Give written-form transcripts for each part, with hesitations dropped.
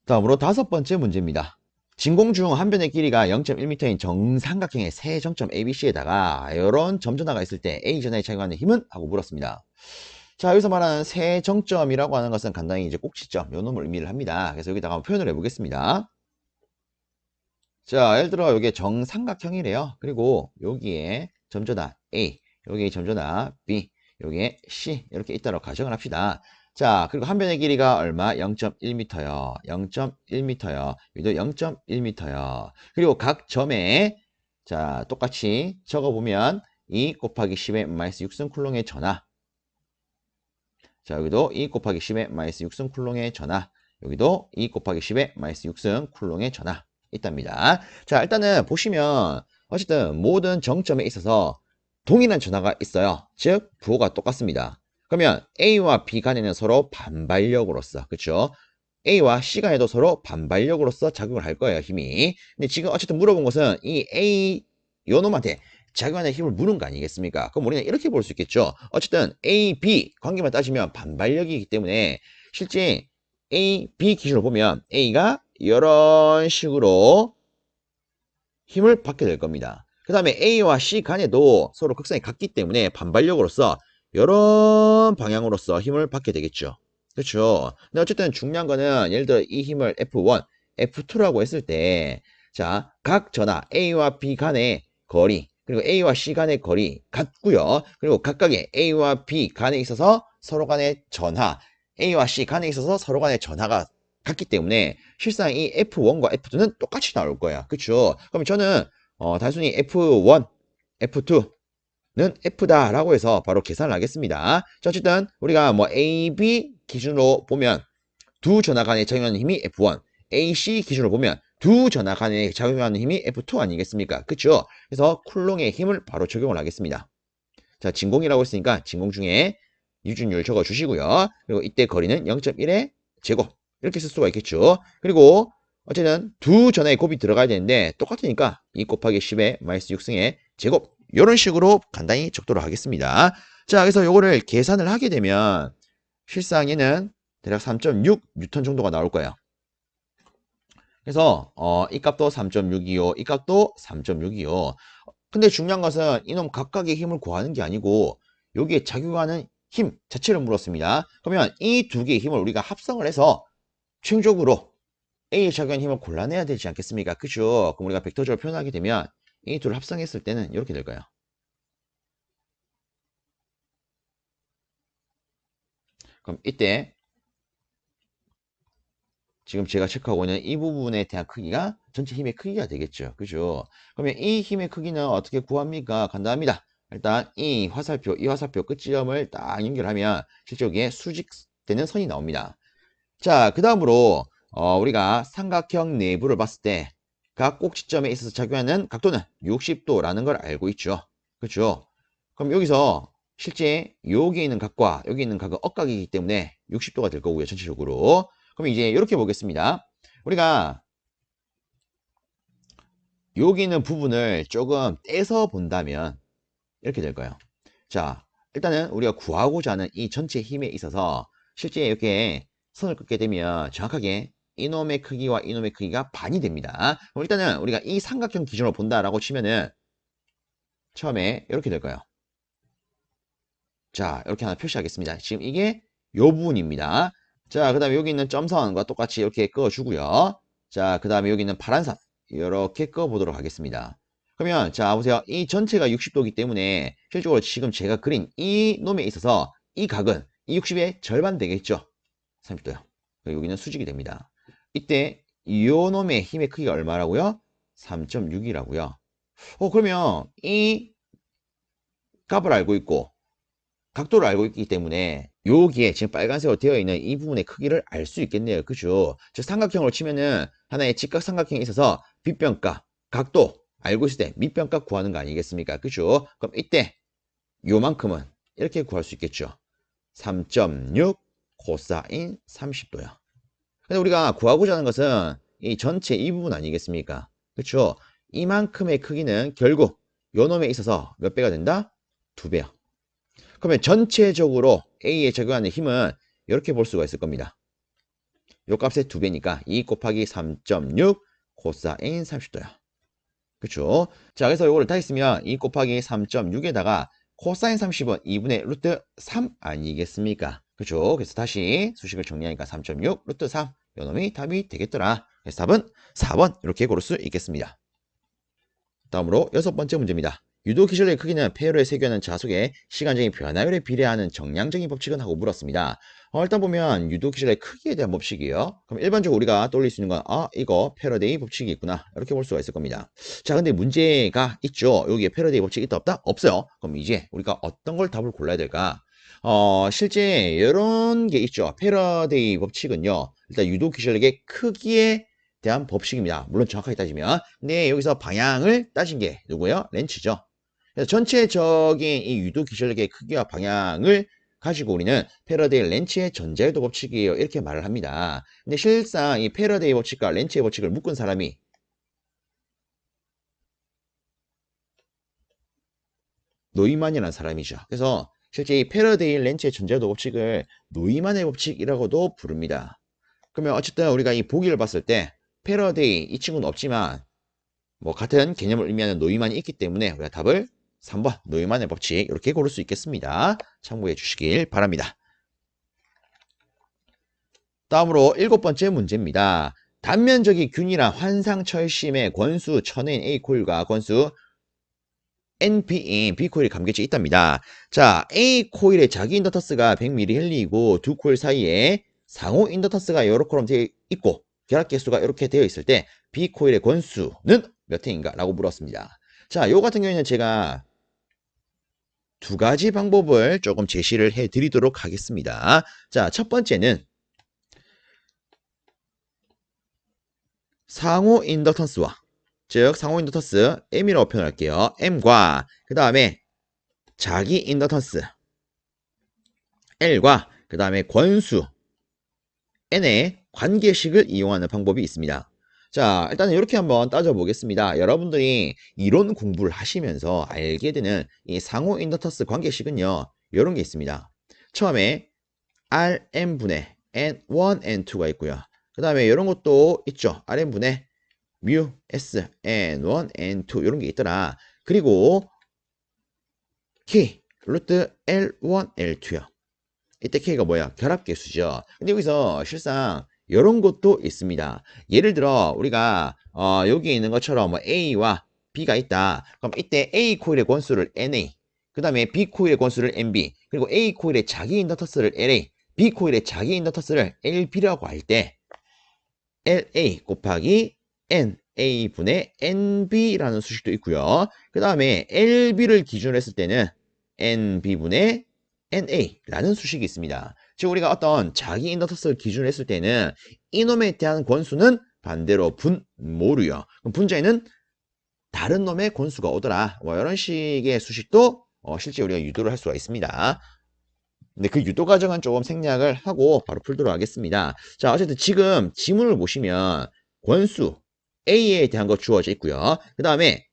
다음으로 다섯 번째 문제입니다. 진공 중 한 변의 길이가 0.1m인 정삼각형의 세 정점 ABC에다가 이런 점전화가 있을 때 A 전하에 작용하는 힘은? 하고 물었습니다. 자, 여기서 말하는 세 정점이라고 하는 것은 간단히 이제 꼭지점, 요 놈을 의미를 합니다. 그래서 여기다가 한번 표현을 해보겠습니다. 자, 예를 들어 여기에 정삼각형이래요. 그리고 여기에 점전화 A, 여기에 점전화 B, 여기에 C 이렇게 있다고 가정을 합시다. 자, 그리고 한 변의 길이가 얼마? 0.1m요. 0.1m요. 여기도 0.1m요. 그리고 각 점에 자, 똑같이 적어보면 2 곱하기 10의 마이너스 6승 쿨롱의 전하. 자, 여기도 2 곱하기 10의 마이너스 6승 쿨롱의 전하. 여기도 2 곱하기 10의 마이너스 6승 쿨롱의 전하. 있답니다. 자, 일단은 보시면 어쨌든 모든 정점에 있어서 동일한 전하가 있어요. 즉 부호가 똑같습니다. 그러면 A와 B 간에는 서로 반발력으로서, 그렇죠? A와 C 간에도 서로 반발력으로서 작용을 할 거예요, 힘이. 근데 지금 어쨌든 물어본 것은 이 A 요 놈한테 작용하는 힘을 물은 거 아니겠습니까? 그럼 우리는 이렇게 볼 수 있겠죠. 어쨌든 A, B 관계만 따지면 반발력이기 때문에 실제 A, B 기준으로 보면 A가 이런 식으로 힘을 받게 될 겁니다. 그 다음에 A와 C 간에도 서로 극성이 같기 때문에 반발력으로서 이런 방향으로서 힘을 받게 되겠죠. 그렇죠. 근데 어쨌든 중요한 거는 예를 들어 이 힘을 F1, F2라고 했을 때 자, 각 전하 A와 B 간의 거리 그리고 A와 C 간의 거리 같고요. 그리고 각각의 A와 B 간에 있어서 서로 간의 전하 A와 C 간에 있어서 서로 간의 전하가 같기 때문에 실상 이 F1과 F2는 똑같이 나올 거야. 그쵸? 그럼 저는 단순히 F1, F2는 F다라고 해서 바로 계산을 하겠습니다. 자, 어쨌든 우리가 뭐 A, B 기준으로 보면 두 전하 간에 작용하는 힘이 F1, A, C 기준으로 보면 두 전하 간에 작용하는 힘이 F2 아니겠습니까? 그쵸? 그래서 쿨롱의 힘을 바로 적용을 하겠습니다. 자, 진공이라고 했으니까 진공 중에 유준율 적어주시고요. 그리고 이때 거리는 0.1의 제곱 이렇게 쓸 수가 있겠죠. 그리고 어쨌든 두 전하의 곱이 들어가야 되는데 똑같으니까 2 곱하기 10의 마이너스 6승의 제곱 이런 식으로 간단히 적도록 하겠습니다. 자, 그래서 요거를 계산을 하게 되면 실상 얘는 대략 3.6 뉴턴 정도가 나올 거예요. 그래서 이 값도 3.625, 이 값도 3.625. 근데 중요한 것은 이놈 각각의 힘을 구하는 게 아니고 여기에 작용하는 힘 자체를 물었습니다. 그러면 이 두 개의 힘을 우리가 합성을 해서 최종적으로 A에 작용하는 힘을 골라내야 되지 않겠습니까? 그죠? 그럼 우리가 벡터적으로 표현하게 되면 이 둘을 합성했을 때는 이렇게 될 거예요. 그럼 이때 지금 제가 체크하고 있는 이 부분에 대한 크기가 전체 힘의 크기가 되겠죠. 그죠? 그러면 이 힘의 크기는 어떻게 구합니까? 간단합니다. 일단 이 화살표 끝지점을 딱 연결하면 실제 여기에 수직되는 선이 나옵니다. 자, 그 다음으로 우리가 삼각형 내부를 봤을 때 각 꼭지점에 있어서 작용하는 각도는 60도라는 걸 알고 있죠. 그렇죠? 그럼 여기서 실제 여기 있는 각과 여기 있는 각은 억각이기 때문에 60도가 될 거고요. 전체적으로. 그럼 이제 이렇게 보겠습니다. 우리가 여기 있는 부분을 조금 떼서 본다면 이렇게 될 거예요. 자, 일단은 우리가 구하고자 하는 이 전체 힘에 있어서 실제 이렇게 선을 긋게 되면 정확하게 이놈의 크기와 이놈의 크기가 반이 됩니다. 그럼 일단은 우리가 이 삼각형 기준으로 본다라고 치면은 처음에 이렇게 될 거예요. 자, 이렇게 하나 표시하겠습니다. 지금 이게 요 부분입니다. 자, 그 다음에 여기 있는 점선과 똑같이 이렇게 그어주고요. 자, 그 다음에 여기 있는 파란 선 이렇게 그어보도록 하겠습니다. 그러면 자, 보세요. 이 전체가 60도이기 때문에 실질적으로 지금 제가 그린 이 놈에 있어서 이 각은 이 60의 절반 되겠죠. 30도요. 여기는 수직이 됩니다. 이때 이 놈의 힘의 크기가 얼마라고요? 3.6이라고요. 그러면 이 값을 알고 있고 각도를 알고 있기 때문에 여기에 지금 빨간색으로 되어 있는 이 부분의 크기를 알 수 있겠네요. 그죠? 즉 삼각형으로 치면은 하나의 직각삼각형에 있어서 빗변가, 각도 알고 있을 때 밑변가 구하는 거 아니겠습니까? 그죠? 그럼 이때 요만큼은 이렇게 구할 수 있겠죠. 3.6 코사인 30도야. 근데 우리가 구하고자 하는 것은 이 전체 이 부분 아니겠습니까? 그렇죠? 이만큼의 크기는 결국 요 놈에 있어서 몇 배가 된다? 2배야. 그러면 전체적으로 A에 적용하는 힘은 이렇게 볼 수가 있을 겁니다. 요 값의 2배니까 2 곱하기 3.6 코사인 30도야. 그쵸? 자, 그래서 요거를 다 했으면 2 곱하기 3.6에다가 코사인 30은 2분의 루트 3 아니겠습니까? 그쵸? 그래서 다시 수식을 정리하니까 3.6 루트 3 요놈이 답이 되겠더라. 그래서 답은 4번 이렇게 고를 수 있겠습니다. 다음으로 6번째 문제입니다. 유도 기절의 크기는 폐열에 세교하는 자속의 시간적인 변화율에 비례하는 정량적인 법칙은 하고 물었습니다. 일단 보면 유도 기절의 크기에 대한 법칙이에요. 그럼 일반적으로 우리가 떠올릴 수 있는 건 이거 패러데이 법칙이 있구나 이렇게 볼 수가 있을 겁니다. 자, 근데 문제가 있죠. 여기에 패러데이 법칙이 있다 없다? 없어요. 그럼 이제 우리가 어떤 걸 답을 골라야 될까? 실제 이런 게 있죠. 패러데이 법칙은요. 일단 유도 기절의 크기에 대한 법칙입니다. 물론 정확하게 따지면. 근데 여기서 방향을 따진 게 누구예요? 렌치죠. 그래서 전체적인 이 유도 기절력의 크기와 방향을 가지고 우리는 패러데이 렌치의 전자유도 법칙이에요. 이렇게 말을 합니다. 근데 실상 이 패러데이 법칙과 렌치의 법칙을 묶은 사람이 노이만이라는 사람이죠. 그래서 실제 이 패러데이 렌치의 전자유도 법칙을 노이만의 법칙이라고도 부릅니다. 그러면 어쨌든 우리가 이 보기를 봤을 때 패러데이 이 친구는 없지만 뭐 같은 개념을 의미하는 노이만이 있기 때문에 우리가 답을 3번 노이만의 법칙 이렇게 고를 수 있겠습니다. 참고해 주시길 바랍니다. 다음으로 7번째 문제입니다. 단면적인 균이랑 환상철심의 권수 천인 A코일과 권수 NP인 B코일이 감개체 있답니다. 자, A코일의 자기 인덕터스가 100mH이고 두 코일 사이에 상호 인덕터스가 이렇게 되어 있고 결합계수가 이렇게 되어 있을 때 B코일의 권수는 몇 회인가? 라고 물었습니다. 자, 요 같은 경우에는 제가 두 가지 방법을 조금 제시를 해 드리도록 하겠습니다. 자, 첫 번째는 상호 인덕턴스와 즉 상호 인덕턴스 M이라고 표현할게요. M과 그 다음에 자기 인덕턴스 L과 그 다음에 권수 N의 관계식을 이용하는 방법이 있습니다. 자, 일단은 이렇게 한번 따져보겠습니다. 여러분들이 이론 공부를 하시면서 알게 되는 이 상호 인덕턴스 관계식은요. 이런 게 있습니다. 처음에 Rn분의 N1, N2가 있고요. 그 다음에 이런 것도 있죠. Rn분의 뮤, S, N1, N2 이런 게 있더라. 그리고 K, 루트 L1, L2요. 이때 K가 뭐야? 결합계수죠. 근데 여기서 실상 이런 것도 있습니다. 예를 들어 우리가 여기 있는 것처럼 뭐 A와 B가 있다. 그럼 이때 A 코일의 권수를 NA, 그 다음에 B 코일의 권수를 NB, 그리고 A 코일의 자기 인덕터스를 LA, B 코일의 자기 인덕터스를 LB라고 할 때 LA 곱하기 NA분의 NB라는 수식도 있고요. 그 다음에 LB를 기준으로 했을 때는 NB분의 NA라는 수식이 있습니다. 즉 우리가 어떤 자기 인덕터스를 기준으로 했을 때는 이놈에 대한 권수는 반대로 분모류요. 그럼 분자에는 다른 놈의 권수가 오더라. 뭐 이런 식의 수식도 실제 우리가 유도를 할 수가 있습니다. 근데 그 유도 과정은 조금 생략을 하고 바로 풀도록 하겠습니다. 자, 어쨌든 지금 지문을 보시면 권수 A에 대한 거 주어져 있고요. 그 다음에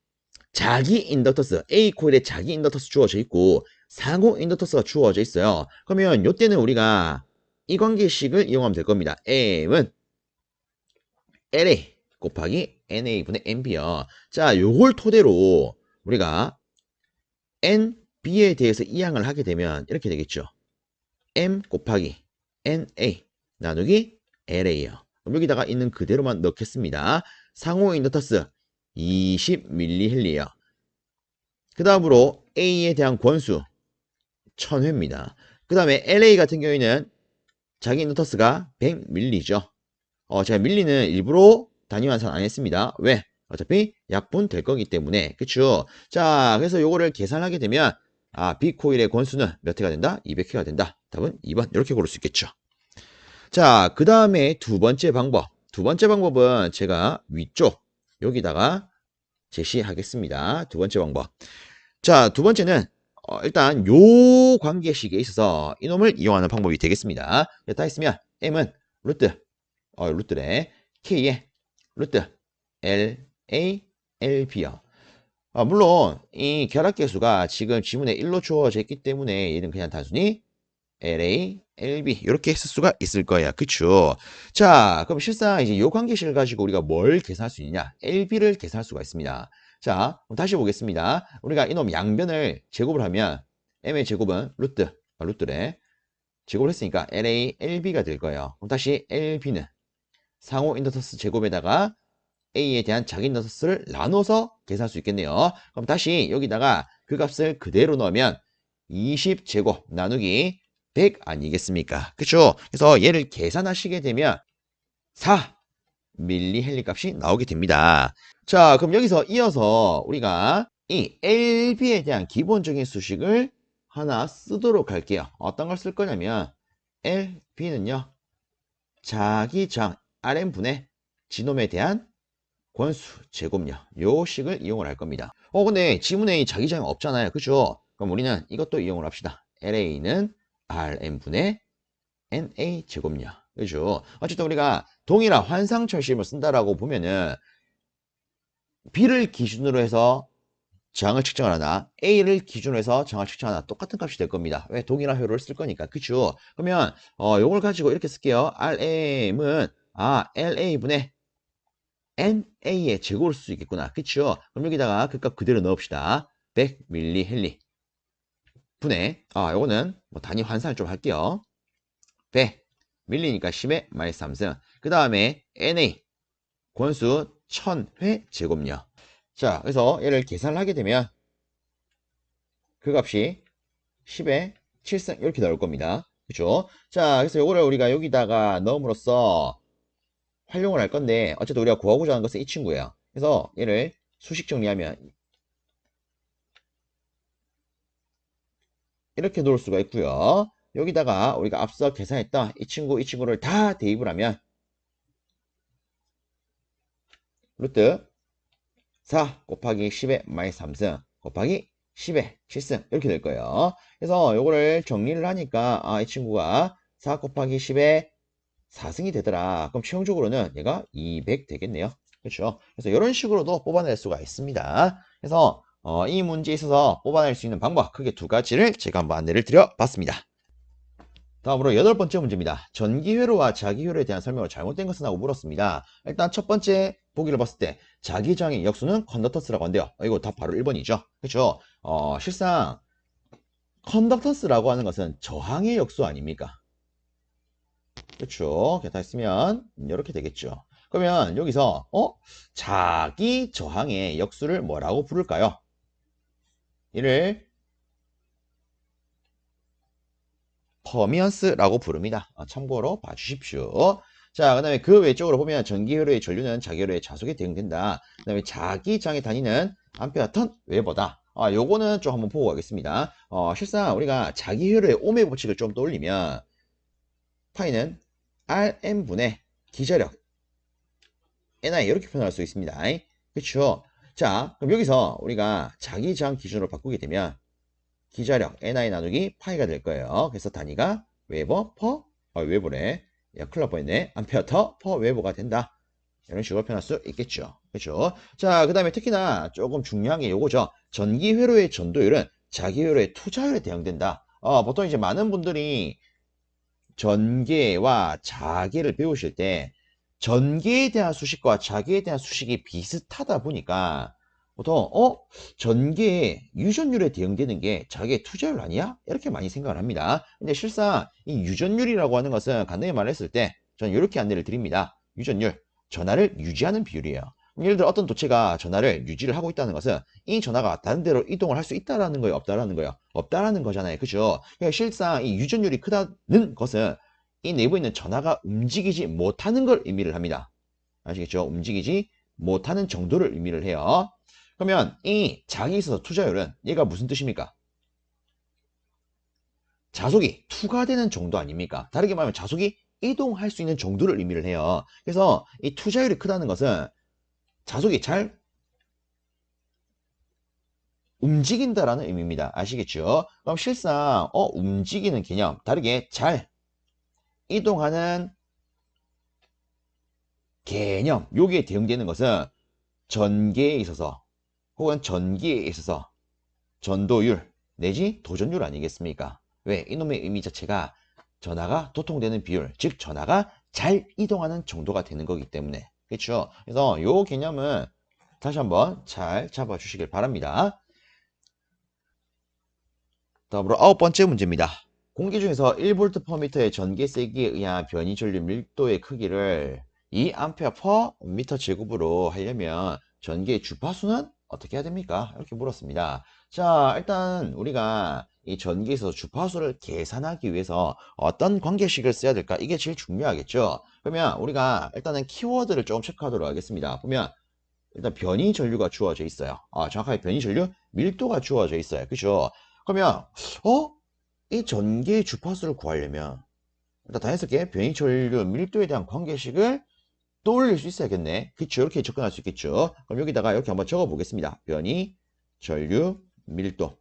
자기 인덕터스 A 코일에 자기 인덕터스 주어져 있고 상호 인덕터스가 주어져 있어요. 그러면 이때는 우리가 이 관계식을 이용하면 될 겁니다. M은 LA 곱하기 NA분의 NB요. 자, 요걸 토대로 우리가 NB에 대해서 이항을 하게 되면 이렇게 되겠죠. M 곱하기 NA 나누기 LA요. 그럼 여기다가 있는 그대로만 넣겠습니다. 상호 인덕터스 20mH예요. 그 다음으로 A에 대한 권수 1000회입니다. 그 다음에 LA 같은 경우에는 자기 인덕터스가 100mH죠. 제가 밀리는 일부러 단위 환산 안 했습니다. 왜? 어차피 약분 될 거기 때문에. 그쵸? 자, 그래서 요거를 계산하게 되면 B코일의 권수는 몇 회가 된다? 200회가 된다. 답은 2번 이렇게 고를 수 있겠죠. 자, 그 다음에 두 번째 방법. 두 번째 방법은 제가 위쪽 여기다가 제시하겠습니다. 두 번째 방법. 자, 두 번째는 일단 요 관계식에 있어서 이놈을 이용하는 방법이 되겠습니다. 다 했으면 M은 루트래 K의 루트 LA, LB요. 물론 이 결합계수가 지금 지문에 1로 주어져 있기 때문에 얘는 그냥 단순히 LA, LB 이렇게 쓸 수가 있을 거예요. 그쵸? 자, 그럼 실상 이제 요 관계식을 가지고 우리가 뭘 계산할 수 있느냐? LB를 계산할 수가 있습니다. 자, 그럼 다시 보겠습니다. 우리가 이놈 양변을 제곱을 하면 m의 제곱은 루트래. 제곱을 했으니까 LA, LB가 될 거예요. 그럼 다시 LB는 상호 인더터스 제곱에다가 A에 대한 자기 인더터스를 나눠서 계산할 수 있겠네요. 그럼 다시 여기다가 그 값을 그대로 넣으면 20제곱 나누기 100 아니겠습니까? 그쵸? 그래서 얘를 계산하시게 되면 4 밀리헬리 값이 나오게 됩니다. 자, 그럼 여기서 이어서 우리가 이 LB에 대한 기본적인 수식을 하나 쓰도록 할게요. 어떤 걸 쓸 거냐면 LB는요. 자기장 Rn분의 지놈에 대한 권수 제곱요. 요 식을 이용을 할 겁니다. 근데 지문에 이 자기장이 없잖아요. 그죠? 그럼 우리는 이것도 이용을 합시다. LA는 Rn분의 NA 제곱요. 그죠? 어쨌든 우리가 동일한 환상철심을 쓴다라고 보면은 B를 기준으로 해서 저항을 측정을 하나 A를 기준으로 해서 저항을 측정하나 똑같은 값이 될 겁니다. 왜? 동일한 회로를 쓸 거니까. 그쵸? 그러면 요걸 가지고 이렇게 쓸게요. RM은 LA분의 NA의 제곱을 쓸 수 있겠구나. 그쵸? 그럼 여기다가 그 값 그대로 넣읍시다. 100mH 분의 요거는 뭐 단위 환산을 좀 할게요. 100 밀리니까 10의 마이너스 3승. 그 다음에 NA 권수 1000회 제곱요. 자, 그래서 얘를 계산을 하게 되면 그 값이 10의 7승 이렇게 나올 겁니다. 그렇죠? 자, 그래서 요거를 우리가 여기다가 넣음으로써 활용을 할 건데 어쨌든 우리가 구하고자 하는 것은 이 친구예요. 그래서 얘를 수식 정리하면 이렇게 놓을 수가 있고요. 여기다가 우리가 앞서 계산했던 이 친구를 다 대입을 하면 루트 4 곱하기 10의 마이너스 3승 곱하기 10의 7승 이렇게 될 거예요. 그래서 요거를 정리를 하니까 이 친구가 4 곱하기 10의 4승이 되더라. 그럼 최종적으로는 얘가 200 되겠네요. 그렇죠? 그래서 이런 식으로도 뽑아낼 수가 있습니다. 그래서 이 문제에 있어서 뽑아낼 수 있는 방법 크게 두 가지를 제가 한번 안내를 드려봤습니다. 다음으로 8번째 문제입니다. 전기회로와 자기회로에 대한 설명을 잘못된 것은 하고 물었습니다. 일단 첫 번째 보기를 봤을 때 자기장의 역수는 컨덕터스라고 한대요. 이거 답 바로 1번이죠. 그렇죠? 실상 컨덕터스라고 하는 것은 저항의 역수 아닙니까? 그렇죠? 다 했으면 이렇게 되겠죠. 그러면 여기서 자기 저항의 역수를 뭐라고 부를까요? 이를 퍼미언스라고 부릅니다. 참고로 봐주십시오. 자, 그 다음에 그 외적으로 보면 전기회로의 전류는 자기회로의 자속에 대응된다. 그 다음에 자기장의 단위는 암페어 턴 웨버다. 요거는 좀 한번 보고 가겠습니다. 실상 우리가 자기회로의 오메 법칙을 좀 떠올리면 파이는 Rm분의 기자력 NI 이렇게 표현할 수 있습니다. 그렇죠? 자, 그럼 여기서 우리가 자기장 기준으로 바꾸게 되면 기자력 NI 나누기 파이가 될 거예요. 그래서 단위가 웨버 퍼 웨버래. 야, 큰일 날 뻔했네. 암페어 퍼 웨버가 된다. 이런 식으로 표현할 수 있겠죠. 그렇죠? 자, 그 다음에 특히나 조금 중요한 게 요거죠. 전기 회로의 전도율은 자기 회로의 투자율에 대응된다. 보통 이제 많은 분들이 전개와 자개를 배우실 때 전개에 대한 수식과 자개에 대한 수식이 비슷하다 보니까 보통 전개의 유전율에 대응되는 게 자기의 투자율 아니야? 이렇게 많이 생각을 합니다. 근데 실상 이 유전율이라고 하는 것은 간단히 말했을 때 저는 이렇게 안내를 드립니다. 유전율, 전하를 유지하는 비율이에요. 예를 들어 어떤 도체가 전하를 유지를 하고 있다는 것은 이 전하가 다른 데로 이동을 할 수 있다라는 거예요, 없다라는 거예요? 없다라는 거잖아요. 그죠? 그러니까 실상 이 유전율이 크다는 것은 이 내부에 있는 전하가 움직이지 못하는 걸 의미를 합니다. 아시겠죠? 움직이지 못하는 정도를 의미를 해요. 그러면 이 자기 있어서 투자율은 얘가 무슨 뜻입니까? 자속이 투과되는 정도 아닙니까? 다르게 말하면 자속이 이동할 수 있는 정도를 의미를 해요. 그래서 이 투자율이 크다는 것은 자속이 잘 움직인다라는 의미입니다. 아시겠죠? 그럼 실상 움직이는 개념 다르게 잘 이동하는 개념 여기에 대응되는 것은 전개에 있어서 혹은 전기에 있어서 전도율 내지 도전율 아니겠습니까? 왜? 이놈의 의미 자체가 전하가 도통되는 비율, 즉 전하가 잘 이동하는 정도가 되는 거기 때문에. 그렇죠? 그래서 요 개념은 다시 한번 잘 잡아주시길 바랍니다. 다음으로 9번째 문제입니다. 공기 중에서 1V/m의 전기 세기에 의한 변이 전류 밀도의 크기를 2A per 미터 제곱으로 하려면 전기의 주파수는 어떻게 해야 됩니까? 이렇게 물었습니다. 자, 일단 우리가 이 전기에서 주파수를 계산하기 위해서 어떤 관계식을 써야 될까? 이게 제일 중요하겠죠. 그러면 우리가 일단은 키워드를 조금 체크하도록 하겠습니다. 보면 일단 변이 전류가 주어져 있어요. 정확하게 변이 전류 밀도가 주어져 있어요. 그죠? 그러면 이 전기의 주파수를 구하려면 일단 자연스럽게 변이 전류 밀도에 대한 관계식을 떠올릴 수 있어야겠네. 그쵸? 이렇게 접근할 수 있겠죠. 그럼 여기다가 이렇게 한번 적어 보겠습니다. 변이 전류 밀도.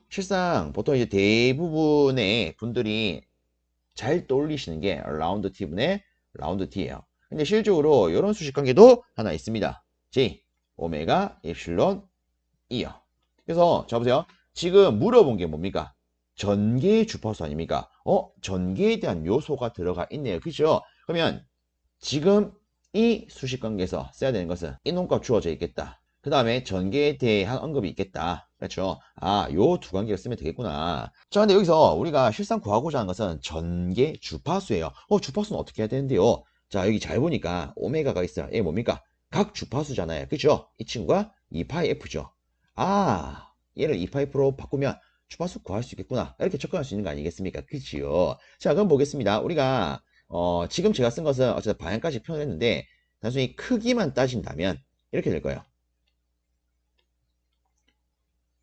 실상 보통 이제 대부분의 분들이 잘 떠올리시는 게 라운드 T분의 라운드 T예요. 근데 실질적으로 이런 수식 관계도 하나 있습니다. J, 오메가, 엡실론, E요. 그래서 자 보세요. 지금 물어본 게 뭡니까? 전기의 주파수 아닙니까? 전기에 대한 요소가 들어가 있네요. 그죠? 그러면 지금 이 수식 관계에서 써야 되는 것은 이놈값 주어져 있겠다. 그 다음에 전기에 대한 언급이 있겠다. 그렇죠? 요 두 관계를 쓰면 되겠구나. 자, 근데 여기서 우리가 실상 구하고자 하는 것은 전개 주파수예요. 주파수는 어떻게 해야 되는데요? 자, 여기 잘 보니까 오메가가 있어요. 얘 뭡니까? 각 주파수잖아요. 그죠? 이 친구가 2파이F죠. 얘를 2파이프로 바꾸면 주파수 구할 수 있겠구나. 이렇게 접근할 수 있는 거 아니겠습니까? 그치요? 자, 그럼 보겠습니다. 우리가 지금 제가 쓴 것은 어쨌든 방향까지 표현을 했는데 단순히 크기만 따진다면 이렇게 될 거예요.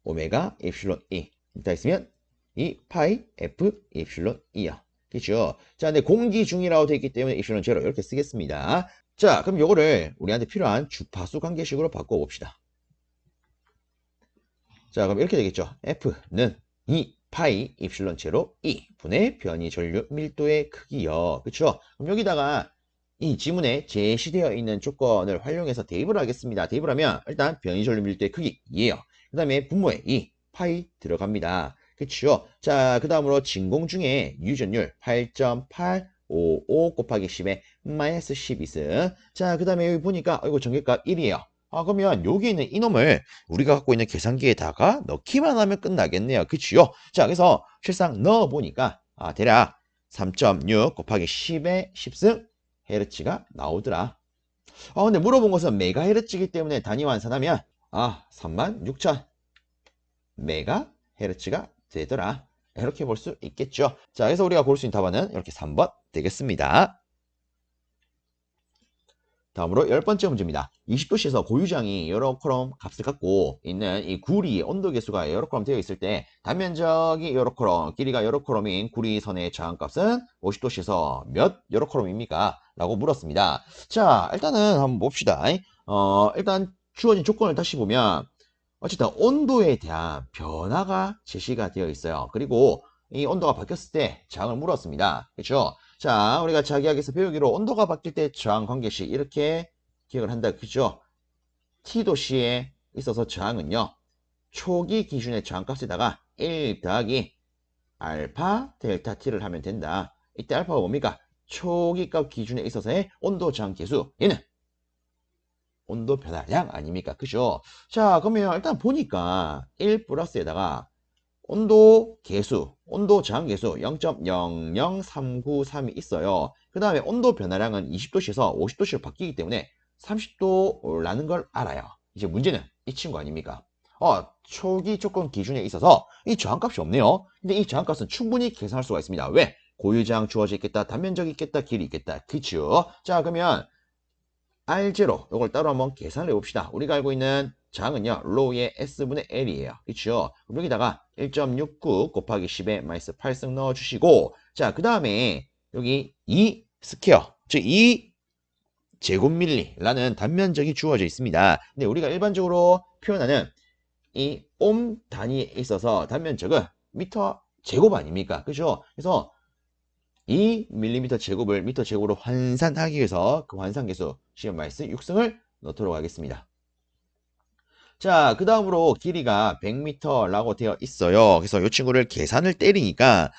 오메가 엡실론 E 다 있으면 2파이 F 엡실론 E야. 그렇죠? 자, 근데 공기 중이라고 되어 있기 때문에 엡실론 제로 이렇게 쓰겠습니다. 자, 그럼 요거를 우리한테 필요한 주파수 관계식으로 바꿔 봅시다. 자, 그럼 이렇게 되겠죠. F는 2파이 엡실론 제로 E 분의 변이 전류 밀도의 크기요. 그렇죠? 그럼 여기다가 이 지문에 제시되어 있는 조건을 활용해서 대입을 하겠습니다. 대입을 하면 일단 변이 전류 밀도의 크기 2예요. 그 다음에 분모에 2, 파이 들어갑니다. 그쵸? 자, 그 다음으로 진공 중에 유전율 8.855 곱하기 10에 마이너스 12승. 자, 그 다음에 여기 보니까 이거 전개값 1이에요. 그러면 여기 있는 이놈을 우리가 갖고 있는 계산기에다가 넣기만 하면 끝나겠네요. 그치요? 자, 그래서 실상 넣어보니까 대략 3.6 곱하기 10에 10승 헤르츠가 나오더라. 근데 물어본 것은 메가헤르츠이기 때문에 단위 환산하면 36,000 메가헤르츠가 되더라. 이렇게 볼 수 있겠죠. 자, 그래서 우리가 고를 수 있는 답안은 이렇게 3번 되겠습니다. 다음으로 10번째 문제입니다. 20도씨에서 고유장이 여러 콜럼 값을 갖고 있는 이 구리의 온도 계수가 여러 콜럼 되어 있을 때 단면적이 여러 콜럼, 길이가 여러 콜럼인 구리선의 저항값은 50도씨에서 몇 여러 콜럼입니까? 라고 물었습니다. 자, 일단은 한번 봅시다. 일단 주어진 조건을 다시 보면 어쨌든 온도에 대한 변화가 제시가 되어 있어요. 그리고 이 온도가 바뀌었을 때 저항을 물었습니다. 그렇죠? 자, 우리가 자기학에서 배우기로 온도가 바뀔 때 저항 관계식 이렇게 기억을 한다. 그죠? T도시에 있어서 저항은요. 초기 기준의 저항값에다가 1 더하기 알파 델타 T를 하면 된다. 이때 알파가 뭡니까? 초기값 기준에 있어서의 온도 저항 계수. 얘는 온도 변화량 아닙니까? 그죠? 자, 그러면 일단 보니까 1 플러스에다가 온도 계수, 온도 저항 계수 0.00393이 있어요. 그 다음에 온도 변화량은 20도씨에서 50도씨로 바뀌기 때문에 30도라는 걸 알아요. 이제 문제는 이 친구 아닙니까? 초기 조건 기준에 있어서 이 저항값이 없네요. 근데 이 저항값은 충분히 계산할 수가 있습니다. 왜? 고유저항 주어져 있겠다, 단면적이 있겠다, 길이 있겠다. 그쵸? 자, 그러면 R0, 이걸 따로 한번 계산을 해봅시다. 우리가 알고 있는 저항은요, 로우의 S분의 L이에요. 그렇죠? 그럼 여기다가 1.69 곱하기 10에 마이너스 8승 넣어주시고, 자, 그 다음에 여기 2 스퀘어, 즉 2 제곱밀리라는 단면적이 주어져 있습니다. 근데 우리가 일반적으로 표현하는 이 옴 단위에 있어서 단면적은 미터 제곱 아닙니까? 그죠? 그래서 2mm 제곱을 미터 제곱으로 환산하기 위해서 그 환산계수 10 마이너스 6승을 넣도록 하겠습니다. 자, 그 다음으로 길이가 100m라고 되어 있어요. 그래서 이 친구를 계산을 때리니까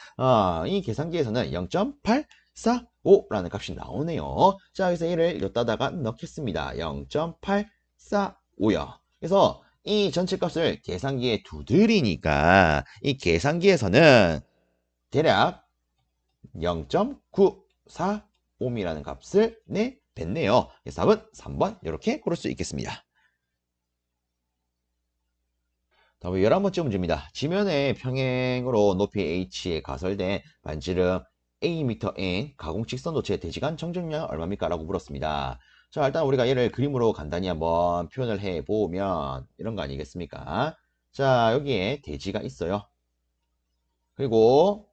이 계산기에서는 0.845라는 값이 나오네요. 자, 그래서 얘를 여기다가 넣겠습니다. 0.845요. 그래서 이 전체 값을 계산기에 두드리니까 이 계산기에서는 대략 0.945이라는 값을 내뱉네요. 그래서 답은 3번 이렇게 고를 수 있겠습니다. 다음은 11번째 문제입니다. 지면의 평행으로 높이 h에 가설된 반지름 am인 가공 직선도체의 대지간 정정량은 얼마입니까? 라고 물었습니다. 자, 일단 우리가 얘를 그림으로 간단히 한번 표현을 해보면 이런 거 아니겠습니까? 자, 여기에 대지가 있어요. 그리고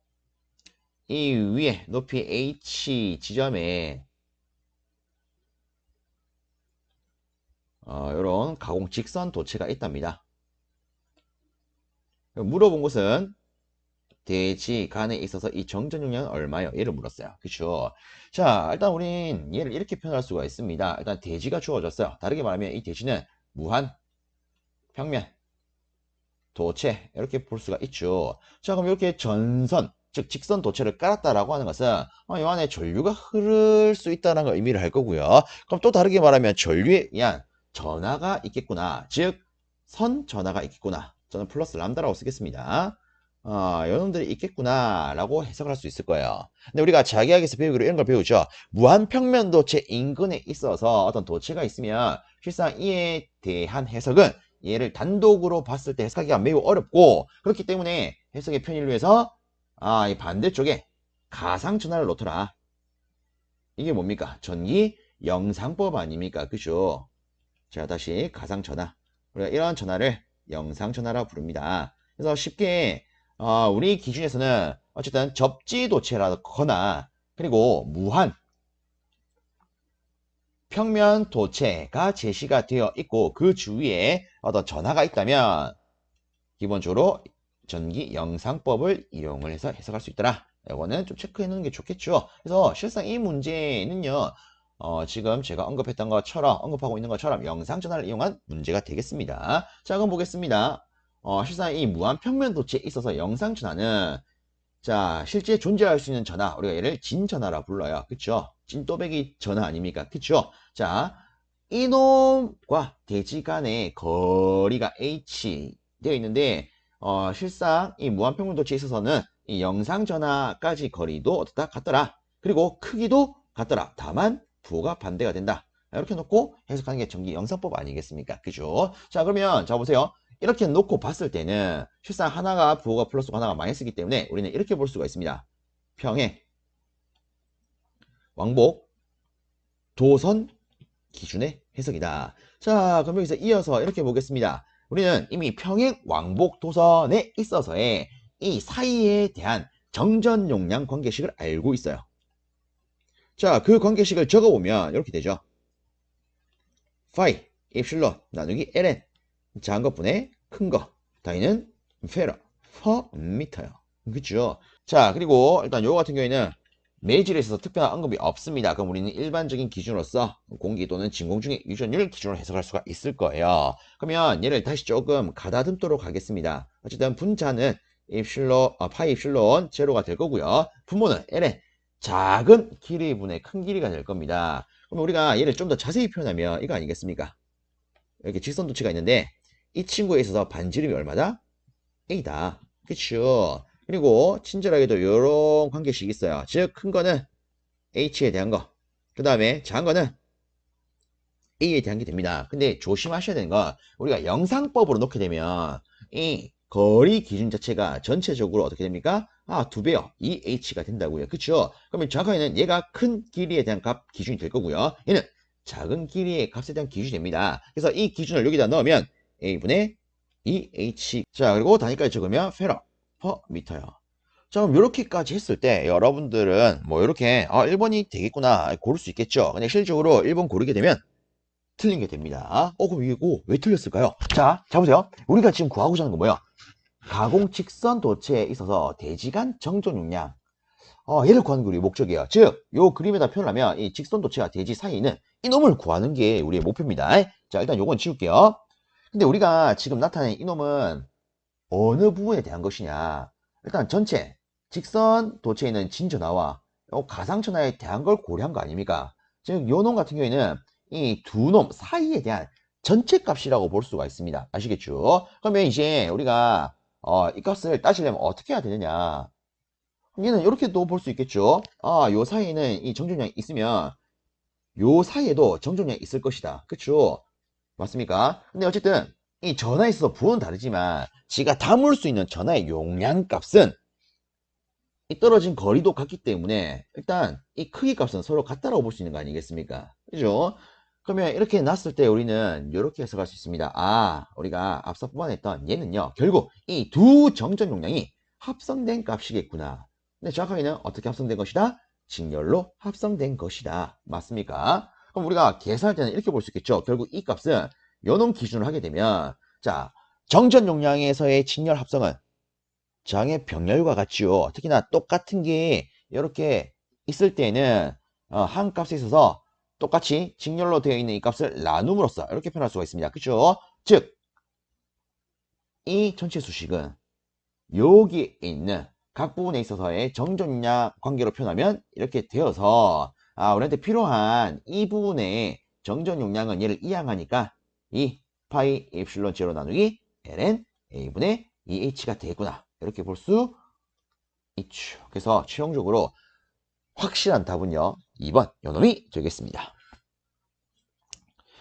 이 위에 높이 h 지점에 이런 가공 직선 도체가 있답니다. 물어본 것은 대지간에 있어서 이 정전용량은 얼마요? 얘를 물었어요. 그쵸? 자, 일단 우린 얘를 이렇게 표현할 수가 있습니다. 일단 대지가 주어졌어요. 다르게 말하면 이 대지는 무한, 평면, 도체 이렇게 볼 수가 있죠. 자, 그럼 이렇게 전선, 즉 직선 도체를 깔았다라고 하는 것은 이 안에 전류가 흐를 수 있다는 걸 의미를 할 거고요. 그럼 또 다르게 말하면 전류에 의한 전하가 있겠구나. 즉, 선 전하가 있겠구나. 저는 플러스 람다라고 쓰겠습니다. 요놈들이 있겠구나라고 해석할 수 있을 거예요. 근데 우리가 자기학에서 배우기로 이런 걸 배우죠. 무한평면 도체 인근에 있어서 어떤 도체가 있으면 실상 이에 대한 해석은 얘를 단독으로 봤을 때 해석하기가 매우 어렵고 그렇기 때문에 해석의 편의를 위해서 이 반대쪽에 가상전하를 놓더라. 이게 뭡니까? 전기 영상법 아닙니까? 그죠? 자, 다시 가상전하. 우리가 이런 전하를 영상전하라고 부릅니다. 그래서 쉽게 우리 기준에서는 어쨌든 접지도체라거나 그리고 무한 평면 도체가 제시가 되어 있고 그 주위에 어떤 전하가 있다면 기본적으로 전기 영상법을 이용을 해서 해석할 수 있더라. 이거는 좀 체크해 놓는 게 좋겠죠. 그래서 실상 이 문제는요. 지금 제가 언급하고 있는 것처럼 영상 전화를 이용한 문제가 되겠습니다. 자, 그럼 보겠습니다. 실상 이 무한 평면 도체에 있어서 영상 전화는 자, 실제 존재할 수 있는 전화, 우리가 얘를 진전화라 불러요. 그쵸? 진또배기 전화 아닙니까? 그쵸? 자, 이놈과 대지 간의 거리가 h 되어 있는데, 실상 이 무한평면 도체에 있어서는 이 영상 전화까지 거리도 어떻다? 같더라. 그리고 크기도 같더라. 다만 부호가 반대가 된다. 이렇게 놓고 해석하는 게 전기 영상법 아니겠습니까? 그죠? 자, 그러면 자 보세요. 이렇게 놓고 봤을 때는 실상 하나가 부호가 플러스고 하나가 마이너스이기 때문에 우리는 이렇게 볼 수가 있습니다. 평행, 왕복, 도선 기준의 해석이다. 자, 그럼 여기서 이어서 이렇게 보겠습니다. 우리는 이미 평행 왕복 도선에 있어서의 이 사이에 대한 정전 용량 관계식을 알고 있어요. 자, 그 관계식을 적어보면 이렇게 되죠. 파이, 입실론 나누기 ln 작은 것분의 큰 거 다이는 페라 퍼 미터요. 그죠? 자, 그리고 일단 요거 같은 경우에는 매질에 있어서 특별한 언급이 없습니다. 그럼 우리는 일반적인 기준으로서 공기 또는 진공 중의 유전율 기준으로 해석할 수가 있을 거예요. 그러면 얘를 다시 조금 가다듬도록 하겠습니다. 어쨌든 분자는 파이 입실론 제로가 될 거고요. 분모는 ln 작은 길이분의 큰 길이가 될 겁니다. 그럼 우리가 얘를 좀 더 자세히 표현하면 이거 아니겠습니까? 이렇게 직선도체가 있는데 이 친구에 있어서 반지름이 얼마다? A다. 그쵸? 그리고 친절하게도 이런 관계식이 있어요. 즉 큰 거는 H에 대한 거, 그 다음에 작은 거는 A에 대한 게 됩니다. 근데 조심하셔야 되는 건 우리가 영상법으로 놓게 되면 이 거리 기준 자체가 전체적으로 어떻게 됩니까? 2배요. 2H가 된다고요. 그쵸? 그러면 정확하게는 얘가 큰 길이에 대한 값 기준이 될 거고요. 얘는 작은 길이의 값에 대한 기준이 됩니다. 그래서 이 기준을 여기다 넣으면 A분의 2H. 자, 그리고 단위까지 적으면 페라 퍼 미터요. 자, 그럼 이렇게까지 했을 때 여러분들은 뭐 이렇게 1번이 되겠구나 고를 수 있겠죠. 근데 실질적으로 1번 고르게 되면 틀린 게 됩니다. 그럼 이거 왜 틀렸을까요? 자, 보세요. 우리가 지금 구하고자 하는 건 뭐예요? 가공 직선 도체에 있어서 대지간 정전 용량. 얘를 구하는 게 우리의 목적이에요. 즉, 요 그림에다 표현하면 이 직선 도체와 대지 사이에 있는 이놈을 구하는 게 우리의 목표입니다. 자, 일단 요건 지울게요. 근데 우리가 지금 나타낸 이놈은 어느 부분에 대한 것이냐. 일단 전체, 직선 도체에 있는 진전화와 가상천화에 대한 걸 고려한 거 아닙니까? 즉, 요 놈 같은 경우에는 이 두 놈 사이에 대한 전체 값이라고 볼 수가 있습니다. 아시겠죠? 그러면 이제 우리가 이 값을 따지려면 어떻게 해야 되느냐. 얘는 이렇게도 볼 수 있겠죠. 요 사이에는 이 정전량이 있으면 요 사이에도 정전량이 있을 것이다. 그쵸? 맞습니까? 근데 어쨌든 이 전화에 있어서 부호는 다르지만 지가 담을 수 있는 전화의 용량 값은 이 떨어진 거리도 같기 때문에 일단 이 크기 값은 서로 같다라고 볼 수 있는 거 아니겠습니까? 그죠? 그러면 이렇게 놨을 때 우리는 이렇게 해석할 수 있습니다. 우리가 앞서 뽑아냈던 얘는요, 결국 이 두 정전 용량이 합성된 값이겠구나. 근데 정확하게는 어떻게 합성된 것이다? 직렬로 합성된 것이다. 맞습니까? 그럼 우리가 계산할 때는 이렇게 볼 수 있겠죠. 결국 이 값은 요놈 기준으로 하게 되면, 자, 정전 용량에서의 직렬 합성은 장의 병렬과 같지요. 특히나 똑같은 게 이렇게 있을 때는 한 값에 있어서 똑같이 직렬로 되어 있는 이 값을 나눔으로써 이렇게 표현할 수가 있습니다. 그렇죠? 즉, 이 전체 수식은 여기 있는 각 부분에 있어서의 정전량 관계로 표현하면 이렇게 되어서 우리한테 필요한 이 부분의 정전 용량은 얘를 이항하니까 이 파이 엡실론 제로 나누기 ln a분의 2h가 되겠구나. 이렇게 볼 수 있죠. 그래서 최종적으로 확실한 답은요, 2번 요놈이 되겠습니다.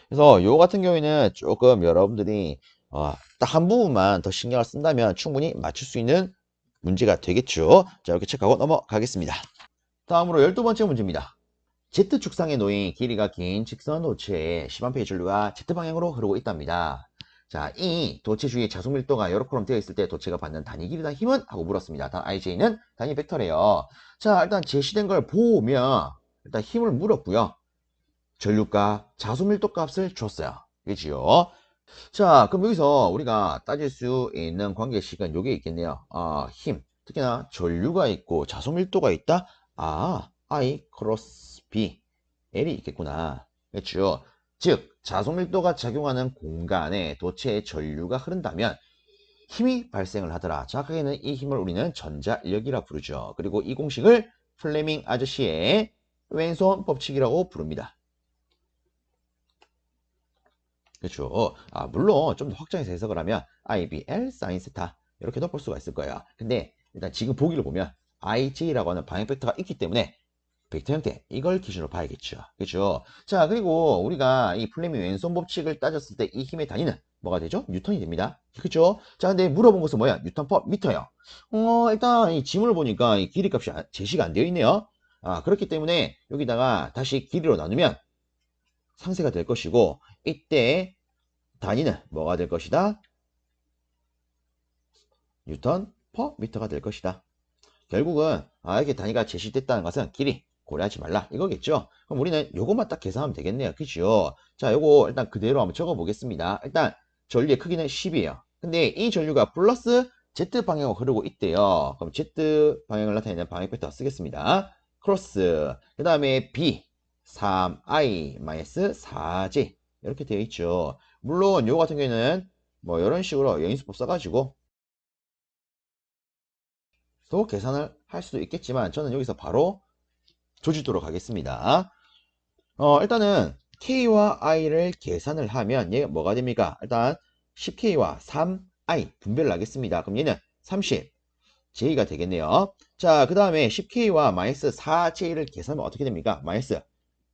그래서 요 같은 경우에는 조금 여러분들이 딱 한 부분만 더 신경을 쓴다면 충분히 맞출 수 있는 문제가 되겠죠. 자, 이렇게 체크하고 넘어가겠습니다. 다음으로 12번째 문제입니다. Z축상에 놓인 길이가 긴 직선 도체의 10A의 전류가 Z방향으로 흐르고 있답니다. 자, 이 도체 주위의 자속 밀도가 이렇게 되어 있을 때 도체가 받는 단위 길이당 힘은? 하고 물었습니다. 단 IJ는 단위 벡터래요. 자, 일단 제시된 걸 보면 일단 힘을 물었고요. 전류값, 자속 밀도 값을 줬어요. 그지요? 자, 그럼 여기서 우리가 따질 수 있는 관계식은 요게 있겠네요. 힘. 특히나 전류가 있고 자속 밀도가 있다. I 크로스 B. L이 있겠구나. 그렇죠? 즉, 자속 밀도가 작용하는 공간에 도체의 전류가 흐른다면 힘이 발생을 하더라. 정확하게는 이 힘을 우리는 전자력이라 부르죠. 그리고 이 공식을 플레밍 아저씨의 왼손 법칙이라고 부릅니다. 그렇죠. 물론 좀 더 확장해서 해석을 하면 IBL 사인 세타 이렇게도 볼 수가 있을 거예요. 근데 일단 지금 보기를 보면 IJ라고 하는 방향 벡터가 있기 때문에 벡터 형태 이걸 기준으로 봐야겠죠. 그렇죠. 자, 그리고 우리가 이 플레밍 왼손 법칙을 따졌을 때 이 힘의 단위는 뭐가 되죠? 뉴턴이 됩니다. 그렇죠. 자, 근데 물어본 것은 뭐야? 뉴턴 퍼 미터요. 일단 이 지문을 보니까 이 길이 값이 제시가 안 되어 있네요. 그렇기 때문에 여기다가 다시 길이로 나누면 상세가 될 것이고, 이때 단위는 뭐가 될 것이다? 뉴턴 퍼 미터가 될 것이다. 결국은 이렇게 단위가 제시됐다는 것은 길이 고려하지 말라 이거겠죠. 그럼 우리는 요것만 딱 계산하면 되겠네요. 그죠? 자, 요거 일단 그대로 한번 적어 보겠습니다. 일단 전류의 크기는 10이에요. 근데 이 전류가 플러스 Z 방향으로 흐르고 있대요. 그럼 Z 방향을 나타내는 방향 벡터 쓰겠습니다. 크로스, 그 다음에 B 3I-4J 이렇게 되어 있죠. 물론 요거 같은 경우에는 뭐 이런 식으로 연인수법 써가지고 또 계산을 할 수도 있겠지만 저는 여기서 바로 조지도록 하겠습니다. 일단은 K와 I를 계산을 하면 얘가 뭐가 됩니까? 일단 10K와 3I 분배를 하겠습니다. 그럼 얘는 30J가 되겠네요. 자, 그 다음에 10K와 마이너스 4J를 계산하면 어떻게 됩니까? 마이너스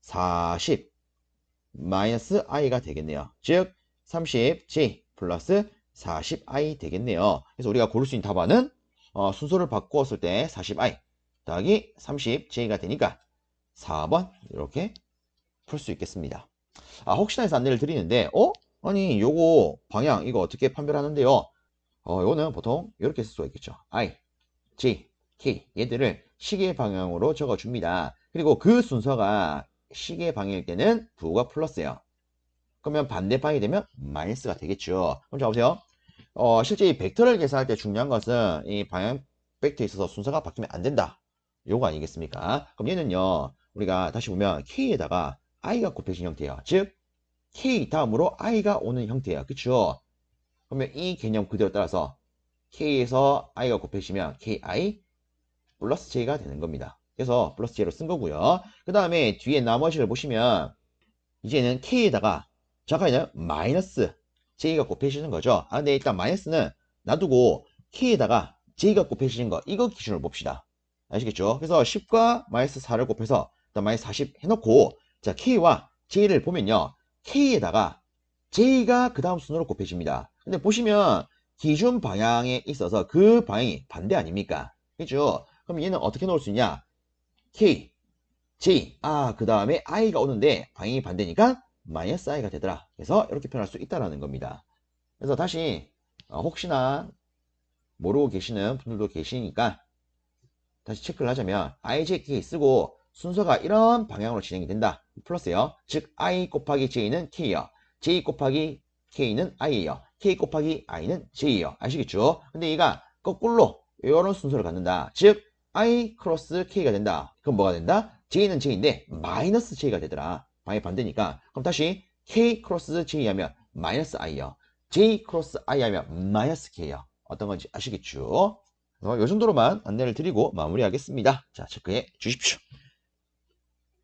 40 마이너스 I가 되겠네요. 즉 30J 플러스 40I 되겠네요. 그래서 우리가 고를 수 있는 답안은 순서를 바꾸었을 때 40I 더하기 30J가 되니까 4번 이렇게 풀 수 있겠습니다. 혹시나 해서 안내를 드리는데 아니 요거 방향 이거 어떻게 판별하는데요? 요거는 보통 이렇게 쓸 수가 있겠죠. I, J, K 얘들을 시계 방향으로 적어줍니다. 그리고 그 순서가 시계 방향일 때는 부호가 플러스예요. 그러면 반대 방향이 되면 마이너스가 되겠죠. 그럼 자 보세요. 실제 이 벡터를 계산할 때 중요한 것은 이 방향 벡터에 있어서 순서가 바뀌면 안 된다. 요거 아니겠습니까? 그럼 얘는요, 우리가 다시 보면 K에다가 I가 곱해진 형태예요. 즉, K 다음으로 I가 오는 형태예요. 그쵸? 그러면 이 개념 그대로 따라서 k에서 i가 곱해지면 ki 플러스 j가 되는 겁니다. 그래서 플러스 j로 쓴 거고요. 그 다음에 뒤에 나머지를 보시면 이제는 k에다가 잠깐만요. 마이너스 j가 곱해지는 거죠. 아, 근데 일단 마이너스는 놔두고 k에다가 j가 곱해지는 거 이거 기준으로 봅시다. 아시겠죠? 그래서 10과 마이너스 4를 곱해서 일단 마이너스 40 해놓고 자 k와 j를 보면요. k에다가 j가 그 다음 순으로 곱해집니다. 근데 보시면 기준 방향에 있어서 그 방향이 반대 아닙니까? 그죠? 그럼 얘는 어떻게 놓을 수 있냐? k, j, 그 다음에 i가 오는데 방향이 반대니까 마이너스 i가 되더라. 그래서 이렇게 표현할 수 있다는 겁니다. 그래서 다시 혹시나 모르고 계시는 분들도 계시니까 다시 체크를 하자면 ijk 쓰고 순서가 이런 방향으로 진행이 된다. 플러스요. 즉 i 곱하기 j는 k요. j 곱하기 k는 i예요. k 곱하기 i는 j예요. 아시겠죠? 근데 얘가 거꾸로 이런 순서를 갖는다. 즉 i 크로스 k가 된다. 그럼 뭐가 된다? j는 j인데 마이너스 j가 되더라. 방향이 반대니까. 그럼 다시 k 크로스 j 하면 마이너스 i요. j 크로스 i 하면 마이너스 k요. 어떤 건지 아시겠죠? 이 정도로만 안내를 드리고 마무리하겠습니다. 자, 체크해 주십시오.